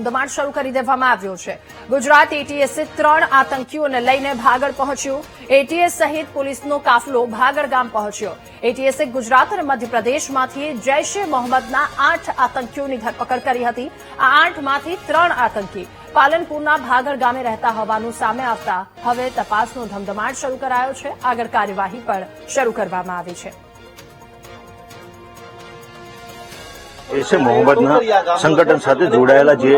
ધમધમાટ શરૂ કરી દેવામાં આવ્યો છે। ગુજરાત એટીએસે 3 આતંકીઓને લઈને ભાગળ પહોંચ્યું। એટીએસ સહિત પોલીસનો કાફલો ભાગળ ગામ પહોંચ્યો। એટીએસે ગુજરાત અને મધ્યપ્રદેશમાંથી જૈશ એ મોહમ્મદના 8 આતંકીઓની ધરપકડ કરી હતી। આ 8માંથી 3 આતંકી પાલનપુરના ભાગળ ગામે રહેતા હોવાનું સામે આવતા હવે તપાસનો ધમધમાટ શરૂ કરાયો છે। આગળ કાર્યવાહી પણ શરૂ કરવામાં આવી છે। જૈશ-એ મોહમ્મદના સંગઠન સાથે જોડાયેલા જે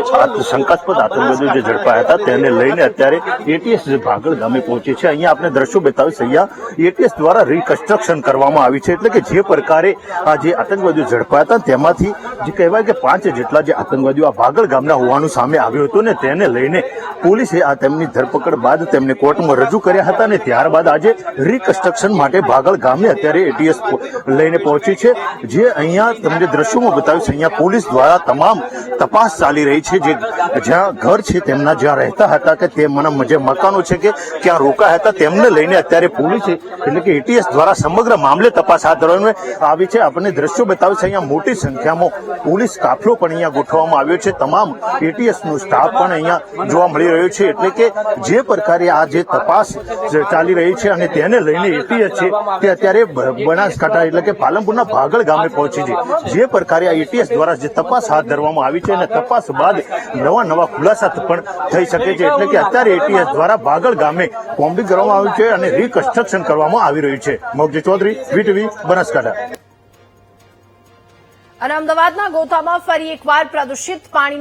શંકાસ્પદ આતંકવાદીઓ જે ઝડપાયા હતા તેને લઈને અત્યારે એટીએસ ભાગળ ગામે પહોંચી છે। અહીંયા આપણે દ્રશ્યો બતાવીશ। અહીંયા એટીએસ દ્વારા રિકન્સ્ટ્રક્શન કરવામાં આવી છે, એટલે કે જે પ્રકારે આ જે આતંકવાદીઓ ઝડપાયા હતા તેમાંથી જે કહેવાય કે 5 જેટલા જે આતંકવાદીઓ આ ભાગળ ગામના હોવાનું સામે આવ્યું હતું ને તેને લઈને પોલીસે આ તેમની ધરપકડ બાદ તેમને કોર્ટમાં રજૂ કર્યા હતા અને ત્યારબાદ આજે રિકન્સ્ટ્રક્શન માટે ભાગળ ગામે અત્યારે એટીએસ લઈને પહોંચી છે। જે અહીંયા તમને દ્રશ્યોમાં બતાવ્યું, અહીંયા પોલીસ દ્વારા તમામ તપાસ ચાલી રહી છે। જે જ્યાં ઘર છે તેમના જ્યાં રહેતા હતા કે તેમના જે મકાનો છે કે ક્યાં રોકાયા હતા તેમને લઈને અત્યારે પોલીસે એટલે કે એટીએસ દ્વારા સમગ્ર મામલે તપાસ હાથ ધરવામાં આવી છે। આપણને દ્રશ્યો બતાવે છે, અહીંયા મોટી સંખ્યામાં પોલીસ કાફલો પણ અહીંયા ગોઠવવામાં આવ્યો છે। તમામ એટીએસ નો સ્ટાફ પણ અહીંયા જોવા મળી રહ્યો છે, એટલે કે જે પ્રકારે આ જે તપાસ ચાલી રહી છે અને તેને લઈને એટીએસ છે તે અત્યારે બનાસકાંઠા એટલે કે પાલનપુરના ભાગળ ગામે પહોંચી છે। જે પ્રકારે આ એટીએસ દ્વારા જે તપાસ હાથ ધરવામાં આવી છે અને તપાસ બાદ નવા ખુલાસા પણ થઈ શકે છે, એટલે કે અત્યારે એટીએસ દ્વારા ભાગળ ગામે કોમ્બિંગ કરવામાં આવ્યું છે અને રિકન્સ્ટ્રક્શન કરવામાં આવી રહ્યું છે। મોગજી ચૌધરી, વીટીવી, બનાસકાંઠા। અને અમદાવાદના ગોતામાં ફરી એકવાર પ્રદૂષિત પાણી